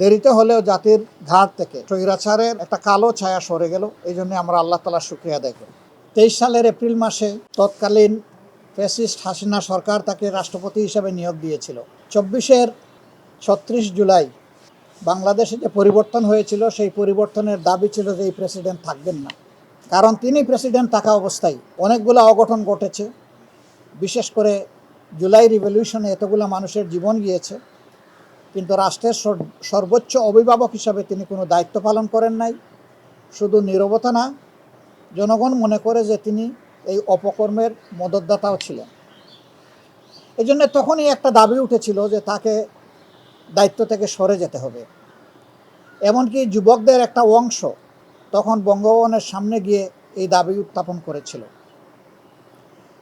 দেরিতে হলেও জাতির ঘাট থেকে স্বৈরাচারের একটা কালো ছায়া সরে গেল। এই জন্য আমরা আল্লাহ তাআলার শুকরিয়া আদায় করি। 23 সালের এপ্রিল মাসে তৎকালীন ফ্যাসিস্ট হাসিনা সরকার তাকে রাষ্ট্রপতি হিসেবে নিয়োগ দিয়েছিল। 36 জুলাই বাংলাদেশে যে পরিবর্তন হয়েছিল, সেই পরিবর্তনের দাবি ছিল যে এই প্রেসিডেন্ট থাকবেন না। কারণ তিনি প্রেসিডেন্ট থাকা অবস্থায় অনেকগুলো অঘটন ঘটেছে। বিশেষ করে জুলাই রিভলিউশনে এতগুলো মানুষের জীবন গিয়েছে, কিন্তু রাষ্ট্রের সর্বোচ্চ অভিভাবক হিসাবে তিনি কোনো দায়িত্ব পালন করেন নাই। শুধু নীরবতা না, জনগণ মনে করে যে তিনি এই অপকর্মের মদতদাতাও ছিলেন। এই জন্য তখনই একটা দাবি উঠেছিল যে তাকে দায়িত্ব থেকে সরে যেতে হবে। এমনকি যুবকদের একটা অংশ তখন বঙ্গভবনের সামনে গিয়ে এই দাবি উত্থাপন করেছিল।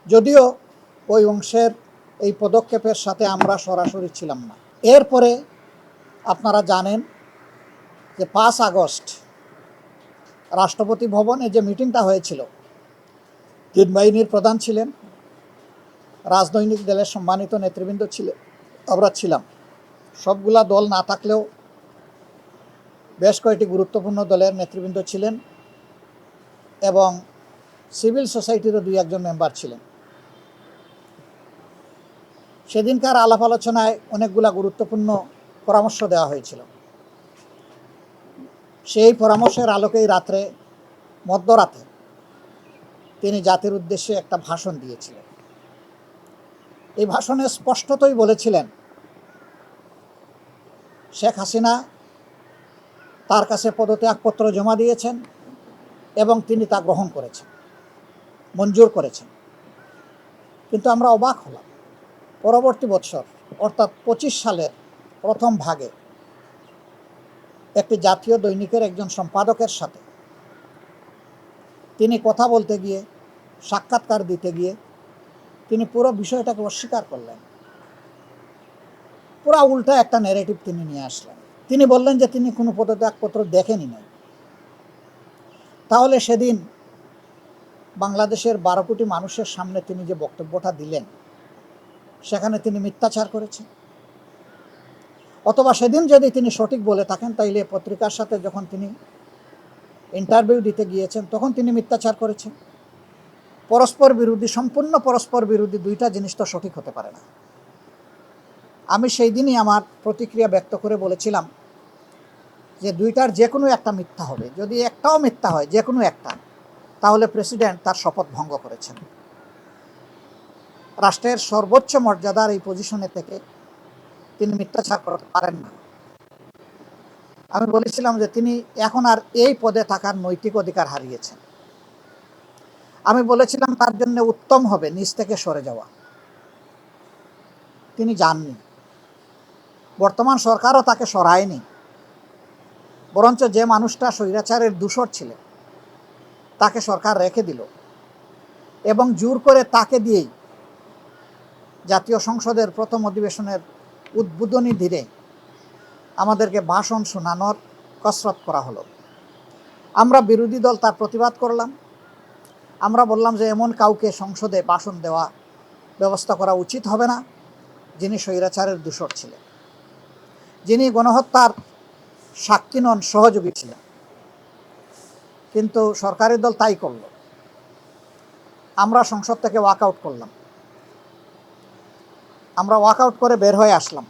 যদিও ওই অংশের এই পদক্ষেপের সাথে আমরা সরাসরি ছিলাম না। এরপরে আপনারা জানেন যে 5 আগস্ট রাষ্ট্রপতি ভবনে যে মিটিংটা হয়েছিল, 3 বাহিনীর প্রধান ছিলেন, রাজনৈতিক দলের সম্মানিত নেতৃবৃন্দ ছিলেন, আমরা ছিলাম। সবগুলা দল না থাকলেও বেশ কয়েকটি গুরুত্বপূর্ণ দলের নেতৃবৃন্দ ছিলেন এবং সিভিল সোসাইটিরও 2-1 মেম্বার ছিলেন। সেদিনকার আলাপ আলোচনায় অনেকগুলা গুরুত্বপূর্ণ পরামর্শ দেওয়া হয়েছিল। সেই পরামর্শের আলোকেই মধ্যরাতে তিনি জাতির উদ্দেশ্যে একটা ভাষণ দিয়েছিলেন। এই ভাষণে স্পষ্টতই বলেছিলেন শেখ হাসিনা তার কাছে পদত্যাগপত্র জমা দিয়েছেন এবং তিনি তা গ্রহণ করেছেন, মঞ্জুর করেছেন। কিন্তু আমরা অবাক হলাম, পরবর্তী বছর অর্থাৎ 25 সালের প্রথম ভাগে একটি জাতীয় দৈনিকের একজন সম্পাদকের সাথে তিনি কথা বলতে গিয়ে, সাক্ষাৎকার দিতে গিয়ে তিনি পুরো বিষয়টাকে অস্বীকার করলেন। পুরো উল্টা একটা ন্যারেটিভ তিনি নিয়ে আসলেন। তিনি বললেন যে তিনি কোনো পদত্যাগপত্র দেখেনি নাই। তাহলে সেদিন বাংলাদেশের 12 কোটি মানুষের সামনে তিনি যে বক্তব্যটা দিলেন, সেখানে তিনি মিথ্যাচার করেছেন। অথবা সেদিন যদি তিনি সঠিক বলে থাকেন, তাইলে পত্রিকার সাথে যখন তিনি ইন্টারভিউ দিতে গিয়েছেন তখন তিনি মিথ্যাচার করেছেন। পরস্পর বিরোধী, সম্পূর্ণ পরস্পর বিরোধী দুইটা জিনিস তো সঠিক হতে পারে না। আমি সেই দিনই আমার প্রতিক্রিয়া ব্যক্ত করে বলেছিলাম যে দুইটার যে কোনো একটা মিথ্যা হবে। যদি একটাও মিথ্যা হয়, যে কোনো একটা, তাহলে প্রেসিডেন্ট তার শপথ ভঙ্গ করেছেন। রাষ্ট্রের সর্বোচ্চ মর্যাদার এই পজিশনে থেকে তিনি মিথ্যাচার করতে পারেন না। আমি বলেছিলাম যে তিনি এখন আর এই পদে থাকার নৈতিক অধিকার হারিয়েছেন। আমি বলেছিলাম তার জন্য উত্তম হবে নিজ থেকে সরে যাওয়া। তিনি যাননি, বর্তমান সরকারও তাকে সরায়নি, বরঞ্চ যে মানুষটা স্বৈরাচারের দূষর ছিলেন তাকে সরকার রেখে দিল এবং জোর করে তাকে দিয়েই জাতীয় সংসদের প্রথম অধিবেশনের উদ্বোধনী দিনে আমাদেরকে ভাষণ শোনানোর কসরত করা হলো। আমরা বিরোধী দল তার প্রতিবাদ করলাম। আমরা বললাম যে এমন কাউকে সংসদে ভাষণ দেওয়া ব্যবস্থা করা উচিত হবে না যিনি স্বৈরাচারের দূষর ছিলেন, যিনি গণহত্যার সাক্ষী নন, সহযোগী ছিলেন। কিন্তু সরকারি দল তাই করল। আমরা সংসদ থেকে ওয়াকআউট করলাম। আমরা ওয়াকআউট করে বের হয়ে আসলাম।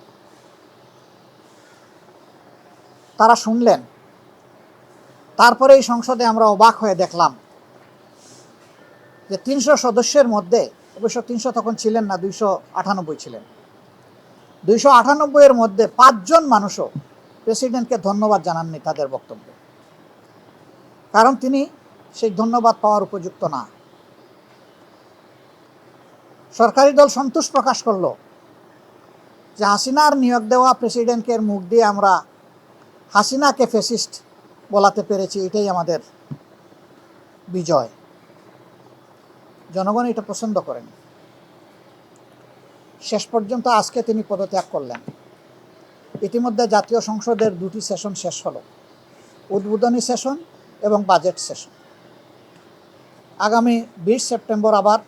তারা শুনলেন। তারপরে এই সংসদে আমরা অবাক হয়ে দেখলাম যে 300 সদস্যের মধ্যে, অবশ্য 300 তখন ছিলেন না, 298 ছিলেন। 298-এর মধ্যে 5 জন মানুষও প্রেসিডেন্টকে ধন্যবাদ জানাননি তাদের বক্তব্যে। কারণ তিনি সেই ধন্যবাদ পাওয়ার উপযুক্ত না। সরকারি দল সন্তোষ প্রকাশ করল যে হাসিনার নিয়োগ দেওয়া প্রেসিডেন্টের মুখ দিয়ে আমরা হাসিনাকে ফ্যাসিস্ট বলাতে পেরেছি, এটাই আমাদের বিজয়। জনগণ এটা পছন্দ করেন। শেষ পর্যন্ত আজকে তিনি পদত্যাগ করলেন। ইতিমধ্যে জাতীয় সংসদের 2টি সেশন শেষ হলো, উদ্বোধনী সেশন এবং বাজেট সেশন। আগামী 20 সেপ্টেম্বর আবার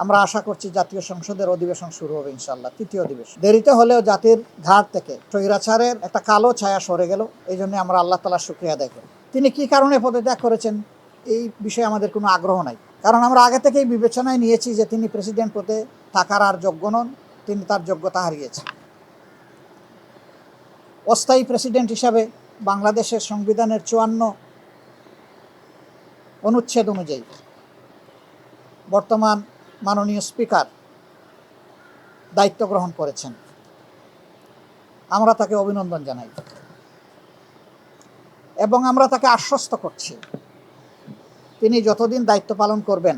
আমরা আশা করছি জাতীয় সংসদের অধিবেশন শুরু হবে ইনশাআল্লাহ, তৃতীয় অধিবেশন। দেরিতে হলেও জাতির ঘাট থেকে স্বৈরাচারের একটা কালো ছায়া সরে গেল, এই জন্য আমরা আল্লাহ তাআলার শুকরিয়া আদায় করি। তিনি কি কারণে পদত্যাগ করেছেন এই বিষয়ে আমাদের কোনো আগ্রহ নাই, কারণ আমরা আগে থেকেই বিবেচনায় নিয়েছি যে তিনি প্রেসিডেন্ট পদে থাকার আর যোগ্য নন, তিনি তার যোগ্যতা হারিয়েছেন। অস্থায়ী প্রেসিডেন্ট হিসাবে বাংলাদেশের সংবিধানের ৫৪ অনুচ্ছেদ অনুযায়ী বর্তমান মাননীয় স্পিকার দায়িত্ব গ্রহণ করেছেন। আমরা তাকে অভিনন্দন জানাই এবং আমরা তাকে আশ্বস্ত করছি তিনি যতদিন দায়িত্ব পালন করবেন,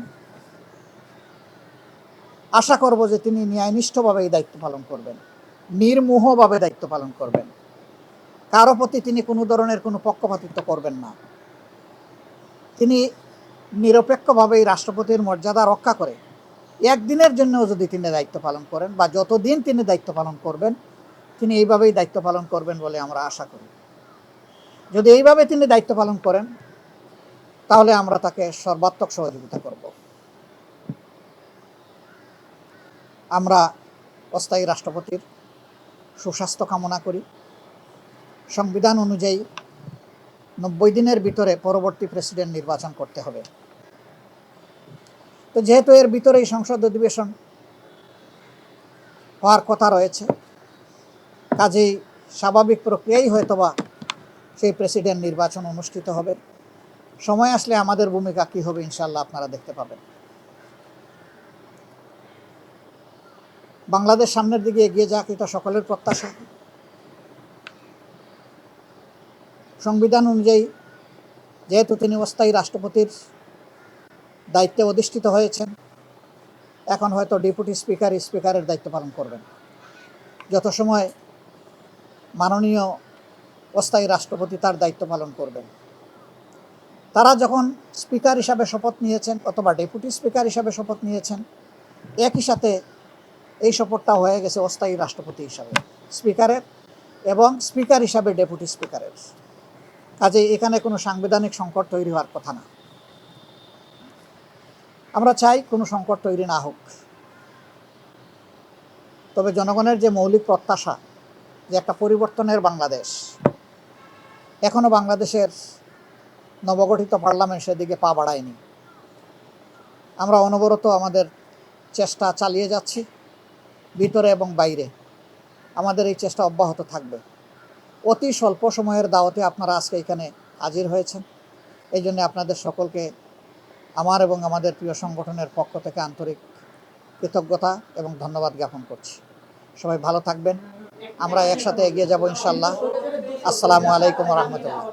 আশা করব যে তিনি ন্যায়নিষ্ঠভাবে এই দায়িত্ব পালন করবেন, নির্মোহভাবে দায়িত্ব পালন করবেন, কারো প্রতি তিনি কোনো ধরনের কোনো পক্ষপাতিত্ব করবেন না। তিনি নিরপেক্ষভাবে এই রাষ্ট্রপতির মর্যাদা রক্ষা করে একদিনের জন্যও যদি তিনি দায়িত্ব পালন করেন বা যতদিন তিনি দায়িত্ব পালন করবেন, তিনি এইভাবেই দায়িত্ব পালন করবেন বলে আমরা আশা করি। যদি এইভাবে তিনি দায়িত্ব পালন করেন তাহলে আমরা তাকে সর্বাত্মক সহযোগিতা করব। আমরা অস্থায়ী রাষ্ট্রপতির সুস্বাস্থ্য কামনা করি। সংবিধান অনুযায়ী ৯০ দিনের ভিতরে পরবর্তী প্রেসিডেন্ট নির্বাচন করতে হবে। তো যেহেতু এর ভিতরেই সংসদ অধিবেশন হওয়ার কথা রয়েছে, কাজেই স্বাভাবিক প্রক্রিয়াই হয়তোবা সেই প্রেসিডেন্ট নির্বাচন অনুষ্ঠিত হবে। সময় আসলে আমাদের ভূমিকা কী হবে ইনশাআল্লাহ আপনারা দেখতে পাবেন। বাংলাদেশ সামনের দিকে এগিয়ে যাক, এটা সকলের প্রত্যাশা। সংবিধান অনুযায়ী যেহেতু তিনি অস্থায়ী রাষ্ট্রপতির দায়িত্বে অধিষ্ঠিত হয়েছেন, এখন হয়তো ডেপুটি স্পিকারের দায়িত্ব পালন করবেন। যত সময় মাননীয় অস্থায়ী রাষ্ট্রপতি তার দায়িত্ব পালন করবেন, তারা যখন স্পিকার হিসাবে শপথ নিয়েছেন অথবা ডেপুটি স্পিকার হিসাবে শপথ নিয়েছেন, একই সাথে এই শপথটা হয়ে গেছে অস্থায়ী রাষ্ট্রপতি হিসাবে স্পিকারের এবং স্পিকার হিসাবে ডেপুটি স্পিকারের। কাজেই এখানে কোনো সাংবিধানিক সংকট তৈরি হওয়ার কথা না। আমরা চাই কোনো সংকট তৈরি না হোক, তবে জনগণের যে মৌলিক প্রত্যাশা যে একটা পরিবর্তনের বাংলাদেশ, এখনও বাংলাদেশের নবগঠিত পার্লামেন্ট সেদিকে পা বাড়ায়নি। আমরা অনবরত আমাদের চেষ্টা চালিয়ে যাচ্ছি, ভিতরে এবং বাইরে আমাদের এই চেষ্টা অব্যাহত থাকবে। অতি স্বল্প সময়ের দাওয়াতে আপনারা আজকে এখানে হাজির হয়েছেন, এই জন্য আপনাদের সকলকে আমার এবং আমাদের প্রিয় সংগঠনের পক্ষ থেকে আন্তরিক কৃতজ্ঞতা এবং ধন্যবাদ জ্ঞাপন করছি। সবাই ভালো থাকবেন, আমরা একসাথে এগিয়ে যাব ইনশাআল্লাহ। আসসালামু আলাইকুম ওয়া রাহমাতুল্লাহ।